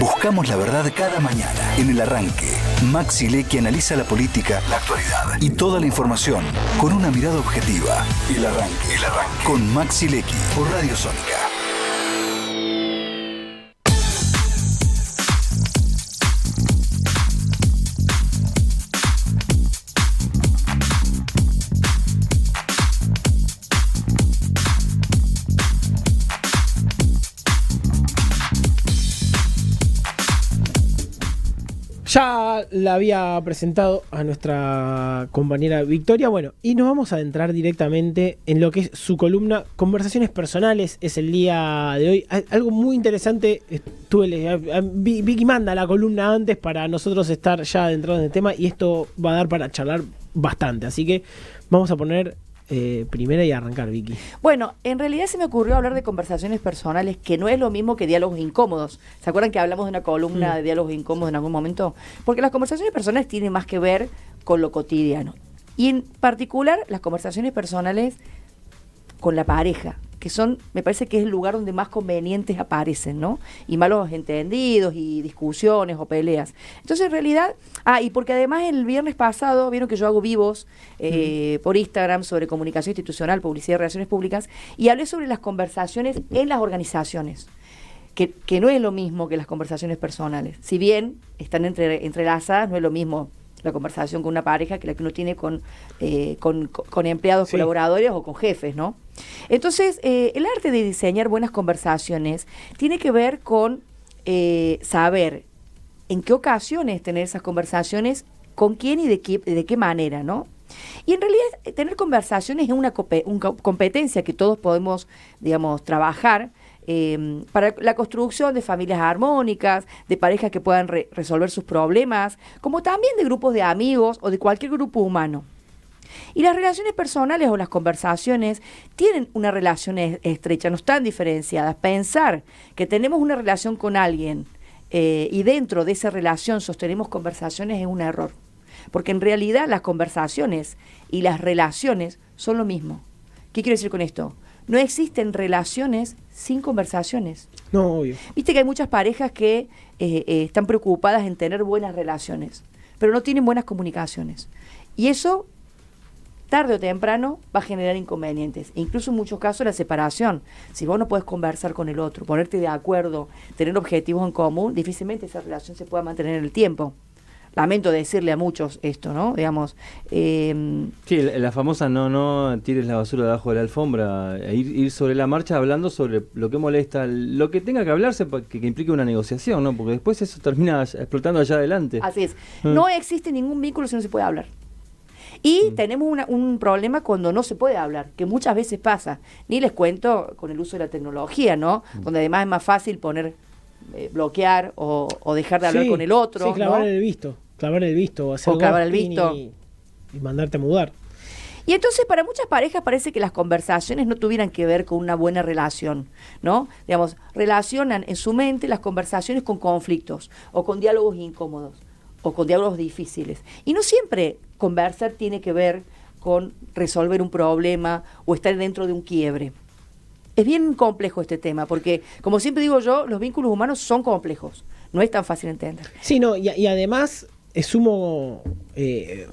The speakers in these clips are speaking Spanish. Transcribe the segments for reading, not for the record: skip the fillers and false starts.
Buscamos la verdad cada mañana. En El Arranque, Maxi Lecky analiza la política, la actualidad y toda la información con una mirada objetiva. El Arranque con Maxi Lecky por Radio Sónica. Ya la había presentado a nuestra compañera Victoria, bueno, y nos vamos a adentrar directamente en lo que es su columna Conversaciones Personales. Es el día de hoy. Algo muy interesante, Vicky manda la columna antes para nosotros estar ya adentrados en el tema, y esto va a dar para charlar bastante, así que vamos a poner primera y arrancar, Vicky. Bueno, en realidad se me ocurrió hablar de conversaciones personales, que no es lo mismo que diálogos incómodos. ¿Se acuerdan que hablamos de una columna de diálogos incómodos en algún momento? Porque las conversaciones personales tienen más que ver con lo cotidiano. Y en particular, las conversaciones personales con la pareja, que son, me parece que es el lugar donde más convenientes aparecen, ¿no? Y malos entendidos y discusiones o peleas. Entonces, en realidad, y porque además el viernes pasado, vieron que yo hago vivos por Instagram sobre comunicación institucional, publicidad y relaciones públicas, y hablé sobre las conversaciones en las organizaciones, que no es lo mismo que las conversaciones personales. Si bien están entrelazadas, no es lo mismo la conversación con una pareja que la que uno tiene con empleados, sí, colaboradores o con jefes, ¿no? Entonces, el arte de diseñar buenas conversaciones tiene que ver con saber en qué ocasiones tener esas conversaciones, con quién y de qué manera, ¿no? Y en realidad tener conversaciones es una competencia que todos podemos, digamos, trabajar para la construcción de familias armónicas, de parejas que puedan resolver sus problemas, como también de grupos de amigos o de cualquier grupo humano. Y las relaciones personales o las conversaciones tienen una relación estrecha, no están diferenciadas. Pensar que tenemos una relación con alguien y dentro de esa relación sostenemos conversaciones es un error. Porque en realidad las conversaciones y las relaciones son lo mismo. ¿Qué quiero decir con esto? No existen relaciones sin conversaciones. No, obvio. Viste que hay muchas parejas que están preocupadas en tener buenas relaciones, pero no tienen buenas comunicaciones. Y eso, tarde o temprano, va a generar inconvenientes. Incluso en muchos casos la separación. Si vos no podés conversar con el otro, ponerte de acuerdo, tener objetivos en común, difícilmente esa relación se pueda mantener en el tiempo. Lamento decirle a muchos esto, ¿no? Digamos. Sí, la famosa no tires la basura debajo de la alfombra, ir sobre la marcha hablando sobre lo que molesta, lo que tenga que hablarse que implique una negociación, ¿no? Porque después eso termina explotando allá adelante. Así es. No existe ningún vínculo si no se puede hablar. Y tenemos un problema cuando no se puede hablar, que muchas veces pasa. Ni les cuento con el uso de la tecnología, ¿no? Donde además es más fácil bloquear o dejar de hablar con el otro. Sí, clavar ¿no? el visto. Clavar el visto. O hacer clavar el visto. Y mandarte a mudar. Y entonces para muchas parejas parece que las conversaciones no tuvieran que ver con una buena relación, ¿no? Digamos, relacionan en su mente las conversaciones con conflictos o con diálogos incómodos o con diálogos difíciles. Y no siempre conversar tiene que ver con resolver un problema o estar dentro de un quiebre. Es bien complejo este tema, porque, como siempre digo yo, los vínculos humanos son complejos. No es tan fácil de entender. Sí, no, y además sumo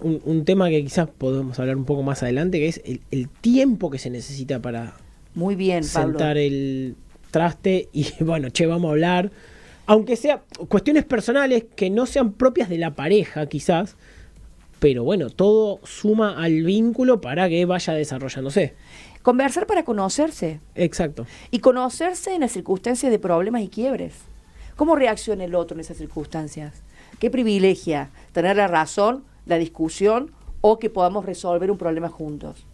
un tema que quizás podemos hablar un poco más adelante, que es el tiempo que se necesita para muy bien, sentar Pablo. El traste y, bueno, vamos a hablar. Aunque sea cuestiones personales que no sean propias de la pareja, quizás, pero bueno, todo suma al vínculo para que vaya desarrollándose. Conversar para conocerse. Exacto. Y conocerse en las circunstancias de problemas y quiebres. ¿Cómo reacciona el otro en esas circunstancias? ¿Qué privilegia? ¿Tener la razón, la discusión o que podamos resolver un problema juntos?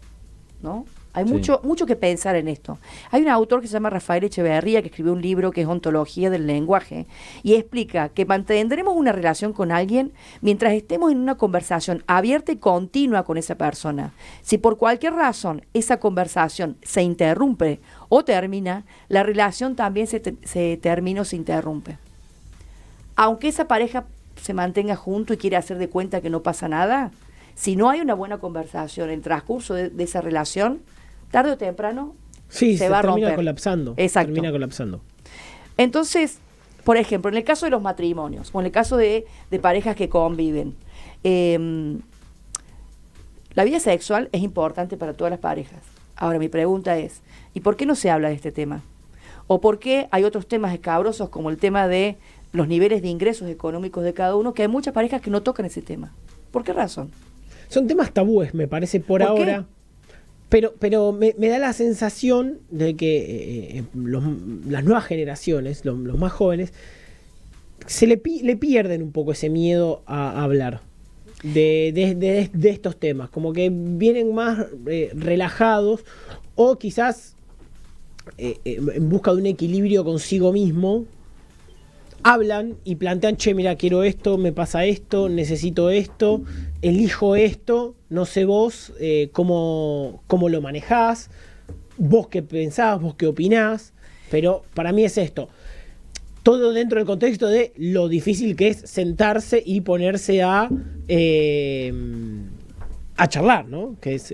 ¿No? Hay mucho que pensar en esto. Hay un autor que se llama Rafael Echeverría que escribió un libro que es Ontología del Lenguaje y explica que mantendremos una relación con alguien mientras estemos en una conversación abierta y continua con esa persona. Si por cualquier razón esa conversación se interrumpe o termina, la relación también se termina o se interrumpe. Aunque esa pareja se mantenga junto y quiere hacer de cuenta que no pasa nada, si no hay una buena conversación en el transcurso de esa relación, tarde o temprano se va a romper. Termina colapsando. Exacto. Termina colapsando. Entonces, por ejemplo, en el caso de los matrimonios, o en el caso de parejas que conviven, la vida sexual es importante para todas las parejas. Ahora, mi pregunta es, ¿y por qué no se habla de este tema? ¿O por qué hay otros temas escabrosos como el tema de los niveles de ingresos económicos de cada uno, que hay muchas parejas que no tocan ese tema? ¿Por qué razón? Son temas tabúes, me parece, por ahora. Pero me da la sensación de que las nuevas generaciones, los más jóvenes, le pierden un poco ese miedo a hablar de estos temas. Como que vienen más relajados o quizás en busca de un equilibrio consigo mismo. Hablan y plantean, che, mira, quiero esto, me pasa esto, necesito esto, elijo esto, no sé vos cómo lo manejás, vos qué pensás, vos qué opinás, pero para mí es esto. Todo dentro del contexto de lo difícil que es sentarse y ponerse a charlar, ¿no? Que es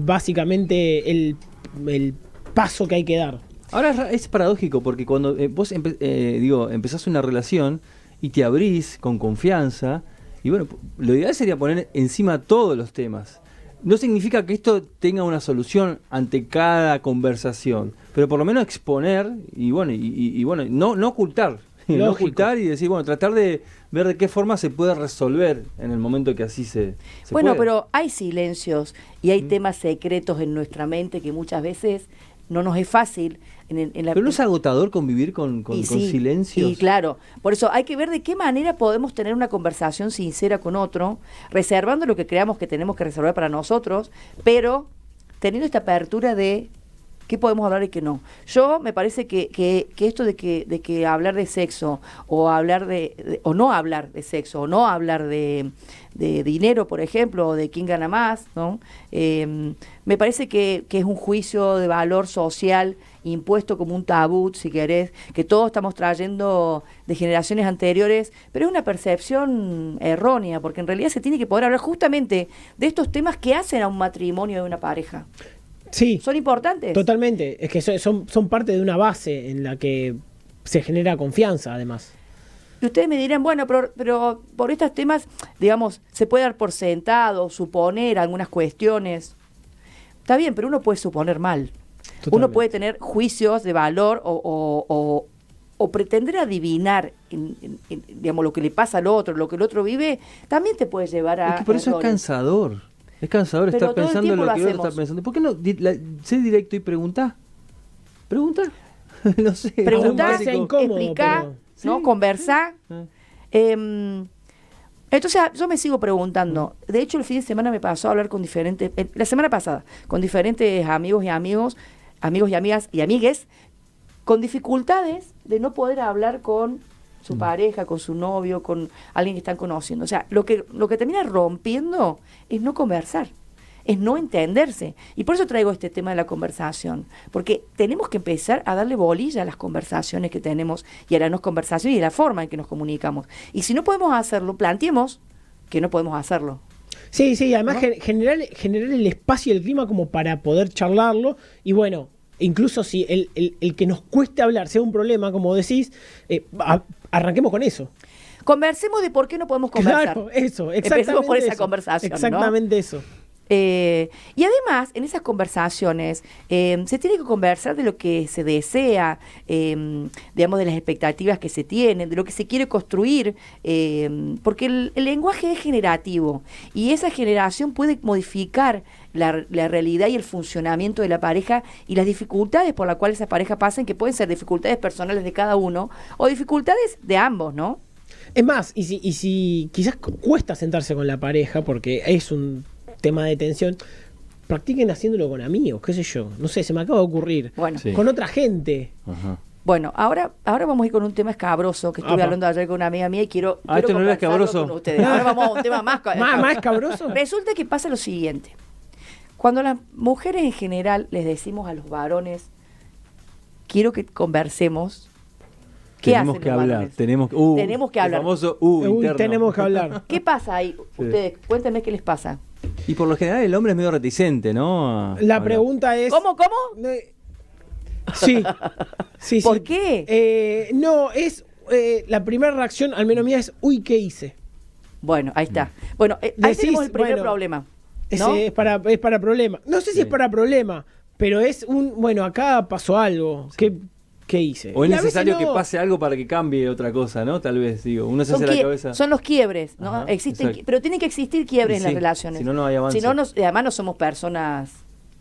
básicamente el paso que hay que dar. Ahora es paradójico porque cuando vos empezás una relación y te abrís con confianza, y bueno, lo ideal sería poner encima todos los temas. No significa que esto tenga una solución ante cada conversación, pero por lo menos exponer y bueno, no ocultar. No ocultar y decir, bueno, tratar de ver de qué forma se puede resolver en el momento que así se bueno, puede. pero hay silencios y hay temas secretos en nuestra mente que muchas veces no nos es fácil. Pero no es agotador convivir con silencios. Y claro, por eso hay que ver de qué manera podemos tener una conversación sincera con otro, reservando lo que creamos que tenemos que reservar para nosotros, pero teniendo esta apertura de qué podemos hablar y qué no. Yo me parece que esto de que hablar de sexo o hablar o no hablar de sexo o no hablar de dinero, por ejemplo, o de quién gana más, ¿no? Me parece que es un juicio de valor social impuesto como un tabú, si querés, que todos estamos trayendo de generaciones anteriores, pero es una percepción errónea, porque en realidad se tiene que poder hablar justamente de estos temas que hacen a un matrimonio de una pareja. Sí. ¿Son importantes? Totalmente. Es que son parte de una base en la que se genera confianza, además. Y ustedes me dirán, bueno, pero por estos temas, digamos, se puede dar por sentado, suponer algunas cuestiones. Está bien, pero uno puede suponer mal. Totalmente. Uno puede tener juicios de valor o pretender adivinar digamos, lo que le pasa al otro, lo que el otro vive, también te puede llevar a... Es que por eso errores. es cansador. Es cansador Pero estar todo el pensando en tiempo lo que lo el otro está pensando. ¿Por qué no sé directo y preguntá? ¿Pregunta? No sé. Preguntá, incómodo, explicá, pero... ¿no? Sí. Conversá. Entonces yo me sigo preguntando. De hecho, el fin de semana me pasó a hablar con diferentes, la semana pasada, con diferentes amigos y amigas y amigues, con dificultades de no poder hablar con su pareja, con su novio, con alguien que están conociendo. O sea, lo que termina rompiendo es no conversar, es no entenderse. Y por eso traigo este tema de la conversación, porque tenemos que empezar a darle bolilla a las conversaciones que tenemos y a la no conversación y a la forma en que nos comunicamos. Y si no podemos hacerlo, planteemos que no podemos hacerlo. Sí, además, ¿no? generar el espacio y el clima como para poder charlarlo. Y bueno, incluso si el que nos cueste hablar sea un problema, como decís, arranquemos con eso. Conversemos de por qué no podemos conversar. Claro, eso, exactamente. Empecemos por esa eso, conversación, exactamente, ¿no? eso. Y además, en esas conversaciones, se tiene que conversar de lo que se desea, digamos, de las expectativas que se tienen, de lo que se quiere construir, porque el lenguaje es generativo y esa generación puede modificar la realidad y el funcionamiento de la pareja y las dificultades por las cuales esa pareja pasan, que pueden ser dificultades personales de cada uno o dificultades de ambos, ¿no? Es más, y si quizás cuesta sentarse con la pareja porque es un tema de tensión, practiquen haciéndolo con amigos, qué sé yo, no sé, se me acaba de ocurrir, bueno, sí. Con otra gente. Ajá. Bueno, ahora vamos a ir con un tema escabroso que estuve hablando ayer con una amiga mía y quiero ¿esto no era conversarlo escabroso? con ustedes. Ahora vamos a un tema más ¿Más escabroso? Resulta que pasa lo siguiente. Cuando las mujeres en general les decimos a los varones, quiero que conversemos, ¿qué tenemos hacen que los hablar, varones? tenemos que hablar. El famoso interno. Tenemos que hablar. ¿Qué pasa ahí? Ustedes, cuéntenme qué les pasa. Y por lo general el hombre es medio reticente, ¿no? La pregunta es... ¿Cómo? Sí. ¿Por qué? No, es la primera reacción, al menos mía, es, uy, ¿qué hice? Bueno, ahí está. Bueno, ahí Decís, tenemos el primer bueno, problema. Ese ¿no? es para problema. No sé si es para problema, pero es bueno, acá pasó algo. ¿Qué hice? O es Y a veces necesario que no. pase algo para que cambie otra cosa, ¿no? Tal vez, digo, uno se Son, hace la cabeza. son los quiebres, ¿no? Ajá, Existen, exacto. pero tienen que existir quiebres Y en las sí, relaciones. si no, no hay avance. Si no, además no somos personas,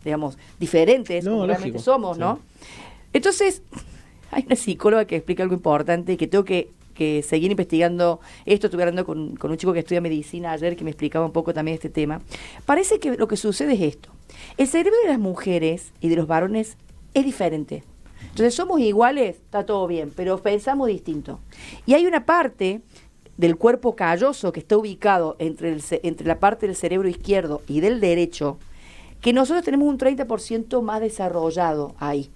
digamos, diferentes, No, como lógico, realmente somos, ¿no? Entonces, hay una psicóloga que explica algo importante y que tengo que seguir investigando esto. Estuve hablando con un chico que estudia medicina ayer que me explicaba un poco también este tema. Parece que lo que sucede es esto. El cerebro de las mujeres y de los varones es diferente. Entonces somos iguales, está todo bien, pero pensamos distinto. Y hay una parte del cuerpo calloso que está ubicado entre la parte del cerebro izquierdo y del derecho, que nosotros tenemos un 30% más desarrollado ahí.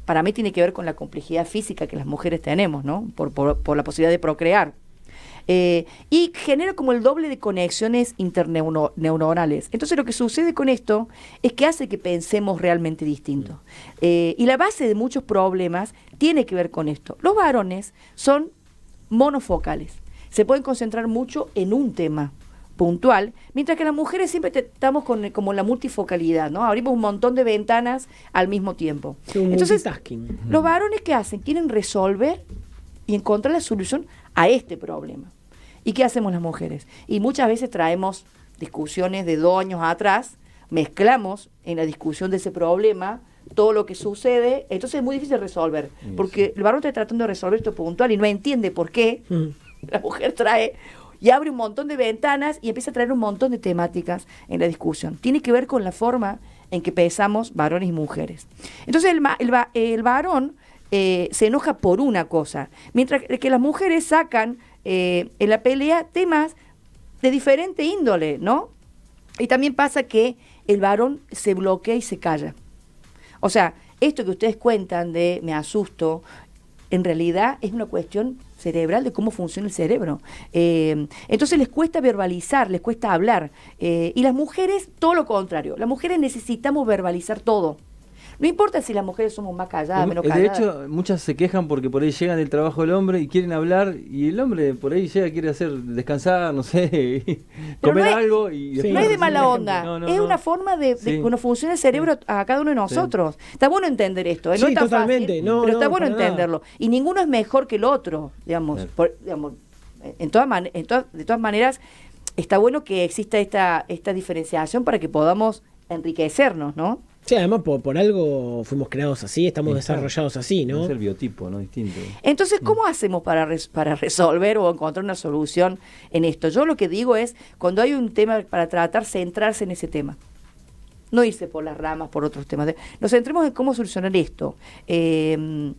Para mí tiene que ver con la complejidad física que las mujeres tenemos, ¿no? Por la posibilidad de procrear. Y genera como el doble de conexiones interneuronales. Entonces lo que sucede con esto es que hace que pensemos realmente distinto. Y la base de muchos problemas tiene que ver con esto. Los varones son monofocales. Se pueden concentrar mucho en un tema puntual, mientras que las mujeres siempre estamos como la multifocalidad, ¿no? Abrimos un montón de ventanas al mismo tiempo. Entonces, los varones, ¿qué hacen? Quieren resolver y encontrar la solución a este problema. ¿Y qué hacemos las mujeres? Y muchas veces traemos discusiones de 2 años atrás, mezclamos en la discusión de ese problema todo lo que sucede, entonces es muy difícil resolver, porque el varón está tratando de resolver esto puntual y no entiende por qué. La mujer trae y abre un montón de ventanas y empieza a traer un montón de temáticas en la discusión. Tiene que ver con la forma en que pensamos varones y mujeres. Entonces el varón se enoja por una cosa, mientras que las mujeres sacan en la pelea temas de diferente índole, ¿no? Y también pasa que el varón se bloquea y se calla. O sea, esto que ustedes cuentan de me asusto, en realidad es una cuestión cerebral de cómo funciona el cerebro. Entonces les cuesta verbalizar, les cuesta hablar. Y las mujeres, todo lo contrario. Las mujeres necesitamos verbalizar todo. No importa si las mujeres somos más calladas, menos calladas. De hecho, muchas se quejan porque por ahí llegan del trabajo del hombre y quieren hablar, y el hombre por ahí llega, quiere descansar, no sé, comer algo. Y no es de mala onda, es una forma de cómo funciona el cerebro a cada uno de nosotros. Está bueno entender esto, no es tan totalmente. fácil, pero está bueno entenderlo. Nada. Y ninguno es mejor que el otro, digamos. De todas maneras, está bueno que exista esta diferenciación para que podamos enriquecernos, ¿no? Sí, además por algo fuimos creados así, estamos desarrollados así, ¿no? Es el biotipo, ¿no? Distinto. Entonces, ¿cómo hacemos para resolver o encontrar una solución en esto? Yo lo que digo es, cuando hay un tema para tratar, centrarse en ese tema. No irse por las ramas, por otros temas. Nos centremos en cómo solucionar esto. Y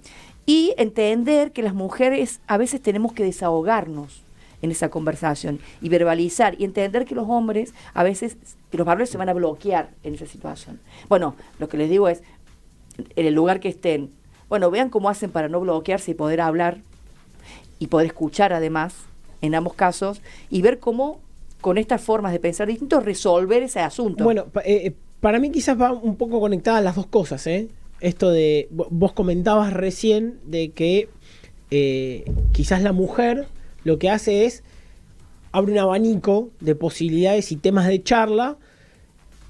entender que las mujeres a veces tenemos que desahogarnos en esa conversación y verbalizar y entender que los hombres a veces, que los varones se van a bloquear en esa situación. Bueno, lo que les digo es, en el lugar que estén, bueno, vean cómo hacen para no bloquearse y poder hablar y poder escuchar además, en ambos casos, y ver cómo con estas formas de pensar distintos resolver ese asunto. Bueno, para mí quizás va un poco conectadas las dos cosas, ¿eh? Esto de, vos comentabas recién de que quizás la mujer lo que hace es abre un abanico de posibilidades y temas de charla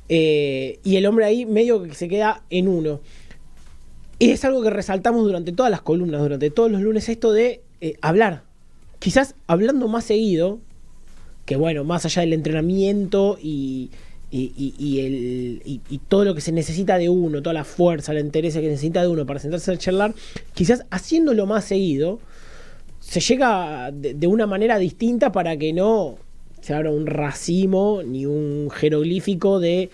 y el hombre ahí medio que se queda en uno. Y es algo que resaltamos durante todas las columnas, durante todos los lunes, esto de hablar. Quizás hablando más seguido, que bueno, más allá del entrenamiento y todo lo que se necesita de uno, toda la fuerza, la interés que necesita de uno para sentarse a charlar, quizás haciéndolo más seguido, se llega de una manera distinta para que no se abra un racimo ni un jeroglífico de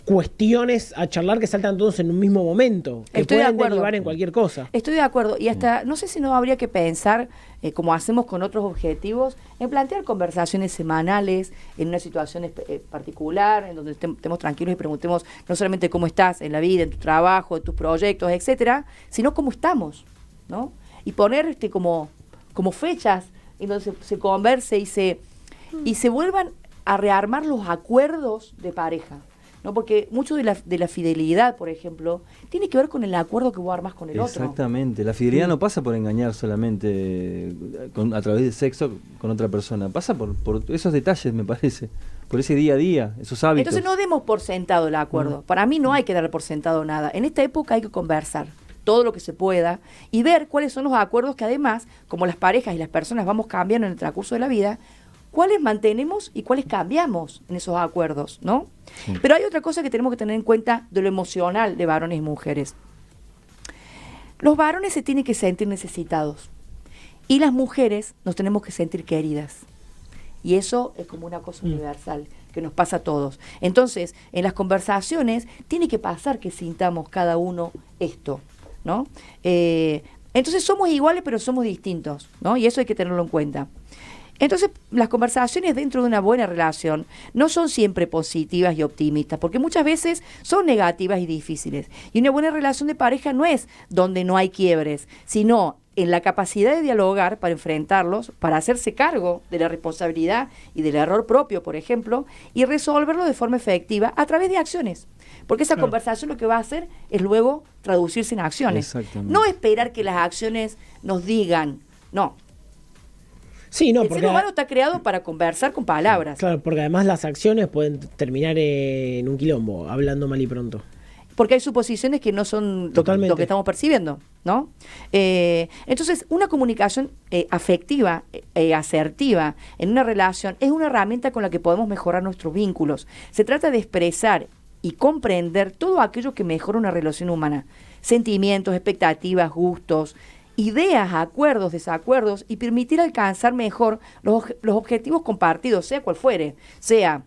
cuestiones a charlar que saltan todos en un mismo momento, que pueden derivar en cualquier cosa. Estoy de acuerdo, y hasta no sé si no habría que pensar, como hacemos con otros objetivos, en plantear conversaciones semanales en una situación particular, en donde estemos tranquilos y preguntemos no solamente cómo estás en la vida, en tu trabajo, en tus proyectos, etcétera, sino cómo estamos, ¿no? Y poner como fechas en donde se converse y se vuelvan a rearmar los acuerdos de pareja. ¿no? Porque mucho de la fidelidad, por ejemplo, tiene que ver con el acuerdo que vos armás con el otro. Exactamente. La fidelidad no pasa por engañar solamente a través de sexo con otra persona. Pasa por esos detalles, me parece. Por ese día a día, esos hábitos. Entonces no demos por sentado el acuerdo. Para mí no hay que dar por sentado nada. En esta época hay que conversar todo lo que se pueda y ver cuáles son los acuerdos que además, como las parejas y las personas vamos cambiando en el transcurso de la vida, cuáles mantenemos y cuáles cambiamos en esos acuerdos, ¿no? Sí. Pero hay otra cosa que tenemos que tener en cuenta de lo emocional de varones y mujeres. Los varones se tienen que sentir necesitados y las mujeres nos tenemos que sentir queridas. Y eso es como una cosa universal que nos pasa a todos. Entonces, en las conversaciones tiene que pasar que sintamos cada uno esto, ¿no? Entonces somos iguales pero somos distintos, ¿no? Y eso hay que tenerlo en cuenta. Entonces, las conversaciones dentro de una buena relación no son siempre positivas y optimistas, porque muchas veces son negativas y difíciles. Y una buena relación de pareja no es donde no hay quiebres, sino en la capacidad de dialogar para enfrentarlos, para hacerse cargo de la responsabilidad y del error propio, por ejemplo, y resolverlo de forma efectiva a través de acciones. Porque esa conversación lo que va a hacer es luego traducirse en acciones. No esperar que las acciones nos digan, no. Sí, no, el ser humano está creado para conversar con palabras. Claro, porque además las acciones pueden terminar en un quilombo, hablando mal y pronto. Porque hay suposiciones que no son lo que estamos percibiendo, ¿no? Entonces, una comunicación afectiva, asertiva en una relación es una herramienta con la que podemos mejorar nuestros vínculos. Se trata de expresar y comprender todo aquello que mejora una relación humana. Sentimientos, expectativas, gustos, ideas, acuerdos, desacuerdos y permitir alcanzar mejor los objetivos compartidos, sea cual fuere, sea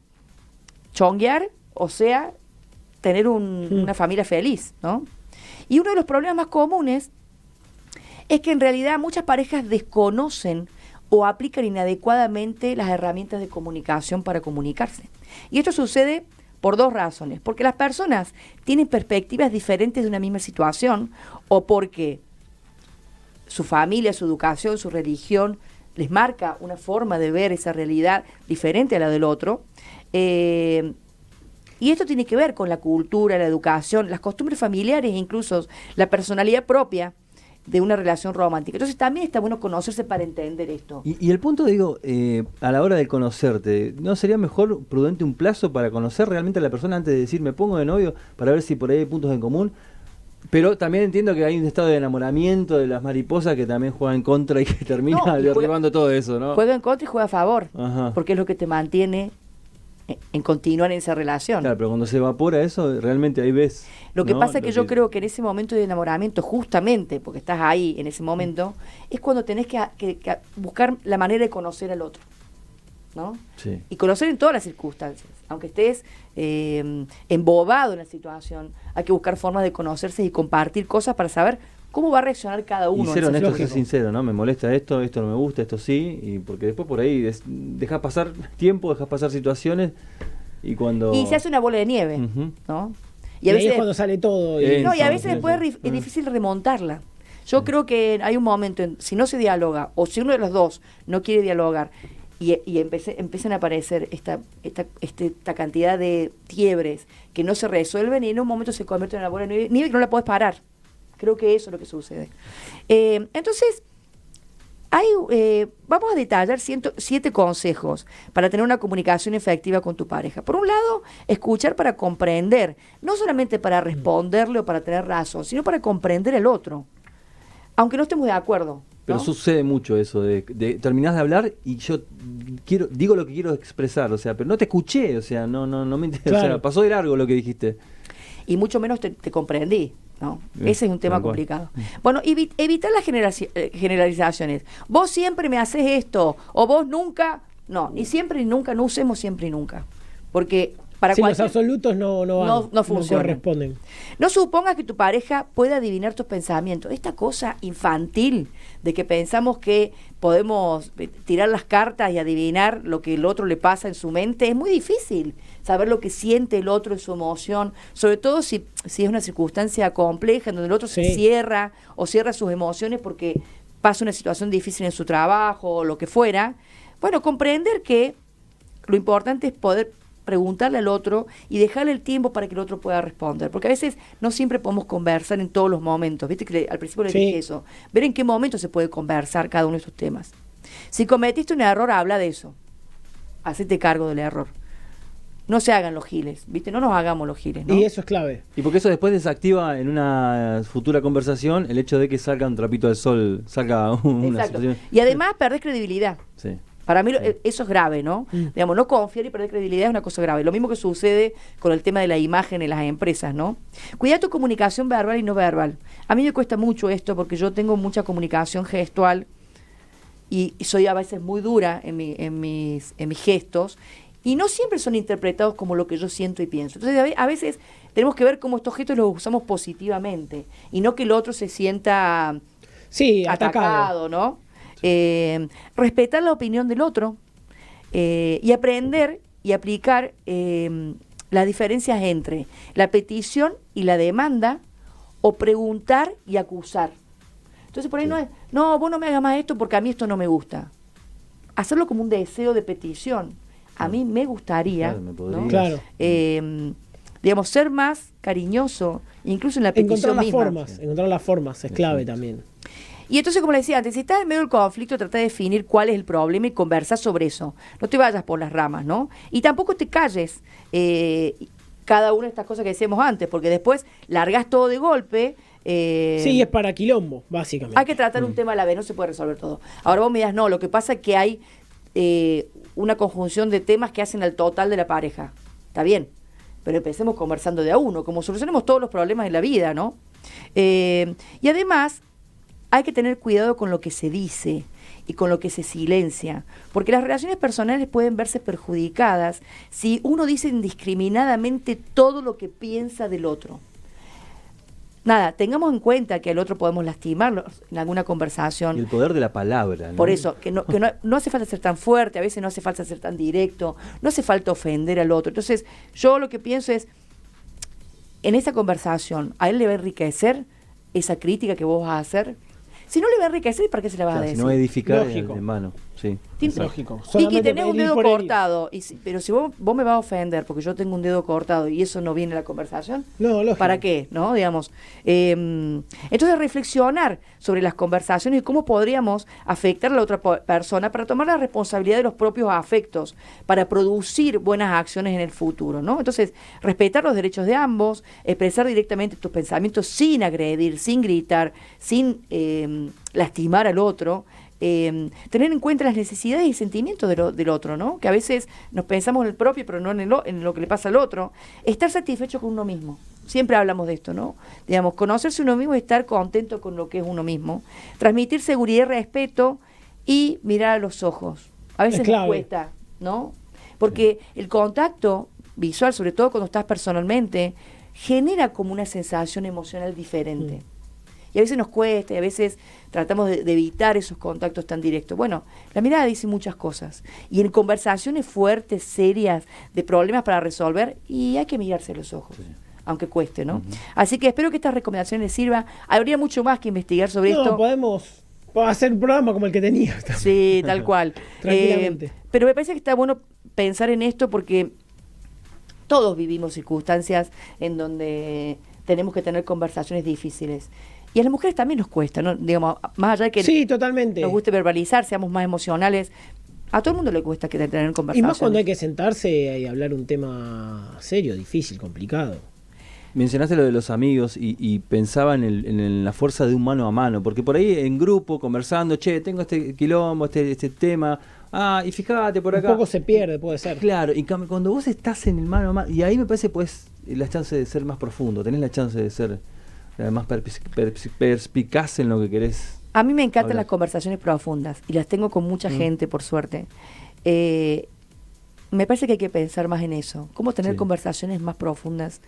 chonguear o sea tener una familia feliz, ¿no? Y uno de los problemas más comunes es que en realidad muchas parejas desconocen o aplican inadecuadamente las herramientas de comunicación para comunicarse. Y esto sucede por dos razones, porque las personas tienen perspectivas diferentes de una misma situación o porque su familia, su educación, su religión les marca una forma de ver esa realidad diferente a la del otro. Y esto tiene que ver con la cultura, la educación, las costumbres familiares e incluso la personalidad propia de una relación romántica. Entonces también está bueno conocerse para entender esto. Y el punto, digo, a la hora de conocerte, ¿no sería mejor prudente un plazo para conocer realmente a la persona antes de decir me pongo de novio para ver si por ahí hay puntos en común? Pero también entiendo que hay un estado de enamoramiento de las mariposas que también juega en contra y que termina derribando todo eso, ¿no? Juega en contra y juega a favor, Ajá. Porque es lo que te mantiene en continuar en esa relación. Claro, pero cuando se evapora eso, realmente ahí ves. Lo que pasa es que yo creo que en ese momento de enamoramiento, justamente porque estás ahí en ese momento, es cuando tenés que buscar la manera de conocer al otro, ¿no? Sí. Y conocer en todas las circunstancias. Aunque estés embobado en la situación, hay que buscar formas de conocerse y compartir cosas para saber cómo va a reaccionar cada uno. Y ser honesto, ser sincero, ¿no? Me molesta esto no me gusta, esto sí, y porque después por ahí dejas pasar tiempo, dejas pasar situaciones y cuando... Y se hace una bola de nieve, ¿no? Y a veces es cuando sale todo. Y a veces después es difícil remontarla. Yo creo que hay un momento, si no se dialoga, o si uno de los dos no quiere dialogar, y empiezan a aparecer esta cantidad de quiebres que no se resuelven y en un momento se convierte en una bola de nieve que no la puedes parar. Creo que eso es lo que sucede. Entonces, vamos a detallar 7 consejos para tener una comunicación efectiva con tu pareja. Por un lado, escuchar para comprender, no solamente para responderle o para tener razón, sino para comprender al otro, aunque no estemos de acuerdo. Pero ¿no? sucede mucho eso, de terminás de hablar y yo digo lo que quiero expresar, o sea, pero no te escuché, o sea, no me interesa, claro. O sea, pasó de largo lo que dijiste. Y mucho menos te comprendí, ¿no? Ese es un tema complicado. Bueno, evitar las generalizaciones. Vos siempre me haces esto, o vos nunca, no, ni siempre ni nunca, no usemos siempre y nunca. Porque para los absolutos no funcionan. Corresponden. No supongas que tu pareja pueda adivinar tus pensamientos. Esta cosa infantil de que pensamos que podemos tirar las cartas y adivinar lo que el otro le pasa en su mente, es muy difícil saber lo que siente el otro en su emoción, sobre todo si es una circunstancia compleja en donde el otro se cierra o cierra sus emociones porque pasa una situación difícil en su trabajo o lo que fuera. Bueno, comprender que lo importante es poder preguntarle al otro y dejarle el tiempo para que el otro pueda responder. Porque a veces no siempre podemos conversar en todos los momentos. Viste que al principio les dije eso. Ver en qué momento se puede conversar cada uno de estos temas. Si cometiste un error, habla de eso. Hacete cargo del error. No se hagan los giles, ¿viste? No nos hagamos los giles, ¿no? Y eso es clave. Y porque eso después desactiva en una futura conversación el hecho de que salga un trapito del sol, salga una situación. Y además perdés credibilidad. Sí. Para mí eso es grave, ¿no? Digamos, no confiar y perder credibilidad es una cosa grave. Lo mismo que sucede con el tema de la imagen en las empresas, ¿no? Cuida tu comunicación verbal y no verbal. A mí me cuesta mucho esto porque yo tengo mucha comunicación gestual y soy a veces muy dura en mis gestos y no siempre son interpretados como lo que yo siento y pienso. Entonces, a veces tenemos que ver cómo estos gestos los usamos positivamente y no que el otro se sienta atacado, ¿no? Respetar la opinión del otro y aprender y aplicar las diferencias entre la petición y la demanda o preguntar y acusar. Entonces por ahí no es, no, vos no me hagas más esto porque a mí esto no me gusta. Hacerlo como un deseo de petición. A mí me gustaría, ¿no? Claro. Digamos, ser más cariñoso, incluso en la petición misma. Encontrar las formas es clave también. Y entonces, como le decía antes, si estás en medio del conflicto, trata de definir cuál es el problema y conversar sobre eso. No te vayas por las ramas, ¿no? Y tampoco te calles cada una de estas cosas que decíamos antes, porque después largas todo de golpe. Sí, es para quilombo, básicamente. Hay que tratar un tema a la vez, no se puede resolver todo. Ahora vos me dirás, no, lo que pasa es que hay una conjunción de temas que hacen al total de la pareja. Está bien, pero empecemos conversando de a uno, como solucionemos todos los problemas de la vida, ¿no? Y además, hay que tener cuidado con lo que se dice y con lo que se silencia, porque las relaciones personales pueden verse perjudicadas si uno dice indiscriminadamente todo lo que piensa del otro. Nada, tengamos en cuenta que al otro podemos lastimarlo en alguna conversación. Y el poder de la palabra, ¿no? Por eso, que no hace falta ser tan fuerte, a veces no hace falta ser tan directo, no hace falta ofender al otro. Entonces, yo lo que pienso es, en esa conversación, ¿a él le va a enriquecer esa crítica que vos vas a hacer? Si no le va a enriquecer, ¿para qué se la vas a decir? Si no edificar Lógico. en mano. Sí. Lógico. Tiki, tenés un dedo cortado, pero si vos me vas a ofender porque yo tengo un dedo cortado y eso no viene a la conversación, no, lógico. ¿Para qué? ¿No? Digamos. Entonces, reflexionar sobre las conversaciones y cómo podríamos afectar a la otra persona para tomar la responsabilidad de los propios afectos, para producir buenas acciones en el futuro, ¿no? Entonces, respetar los derechos de ambos, expresar directamente tus pensamientos sin agredir, sin gritar, sin lastimar al otro. Tener en cuenta las necesidades y sentimientos del otro, ¿no? Que a veces nos pensamos en el propio, pero no en lo que le pasa al otro. Estar satisfecho con uno mismo. Siempre hablamos de esto, ¿no? Digamos, conocerse uno mismo y estar contento con lo que es uno mismo. Transmitir seguridad y respeto y mirar a los ojos. A veces nos cuesta, ¿no? Porque el contacto visual, sobre todo cuando estás personalmente, genera como una sensación emocional diferente. Y a veces nos cuesta, y a veces tratamos de evitar esos contactos tan directos. Bueno, la mirada dice muchas cosas. Y en conversaciones fuertes, serias, de problemas para resolver, y hay que mirarse a los ojos, aunque cueste, ¿no? Así que espero que estas recomendaciones les sirvan. Habría mucho más que investigar sobre esto. Podemos hacer un programa como el que tenía. Sí, tal cual. Tranquilamente. Pero me parece que está bueno pensar en esto porque todos vivimos circunstancias en donde tenemos que tener conversaciones difíciles. Y a las mujeres también nos cuesta, ¿no? Digamos, más allá de que sí, totalmente. Nos guste verbalizar, seamos más emocionales, a todo el mundo le cuesta tener conversaciones. Y más cuando hay que sentarse y hablar un tema serio, difícil, complicado. Mencionaste lo de los amigos y pensaba en la fuerza de un mano a mano, porque por ahí en grupo, conversando, che, tengo este quilombo, este tema, y fíjate por acá. Un poco se pierde, puede ser. Claro, y cuando vos estás en el mano a mano, y ahí me parece pues la chance de ser más profundo, tenés la chance de ser más perspicaz en lo que querés. A mí me encantan hablar. Las conversaciones profundas y las tengo con mucha gente, por suerte. Me parece que hay que pensar más en eso. Cómo tener conversaciones más profundas,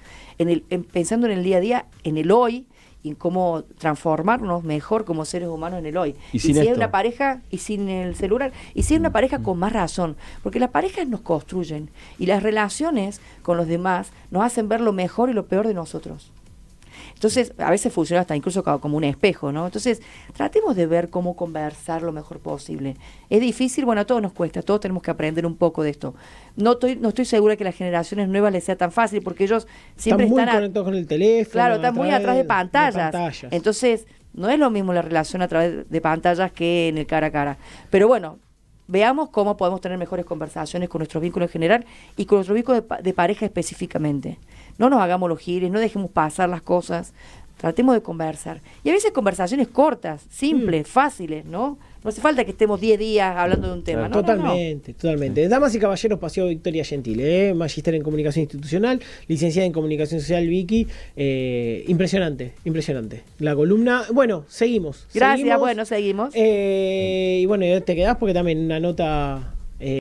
pensando en el día a día, en el hoy, y en cómo transformarnos mejor como seres humanos en el hoy. Y si esto. es una pareja, y sin el celular, y si es una pareja con más razón, porque las parejas nos construyen, y las relaciones con los demás nos hacen ver lo mejor y lo peor de nosotros. Entonces, a veces funciona hasta incluso como un espejo, ¿no? Entonces, tratemos de ver cómo conversar lo mejor posible. Es difícil, bueno, a todos nos cuesta, todos tenemos que aprender un poco de esto. No estoy segura que a las generaciones nuevas les sea tan fácil, porque ellos siempre están muy están conectados con el teléfono. Claro, están muy atrás de pantallas. pantallas. Entonces, no es lo mismo la relación a través de pantallas que en el cara a cara. Pero bueno, veamos cómo podemos tener mejores conversaciones con nuestros vínculos en general y con nuestros vínculos de pareja específicamente. No nos hagamos los gires, no dejemos pasar las cosas, tratemos de conversar. Y a veces conversaciones cortas, simples, fáciles, ¿no? No hace falta que estemos 10 días hablando de un tema, ¿no? Totalmente, totalmente. Damas y caballeros, paseo Victoria Gentile, magíster en comunicación institucional, licenciada en comunicación social, Vicky. Impresionante. La columna, bueno, seguimos. Gracias, bueno, seguimos. Y bueno, te quedás porque también una nota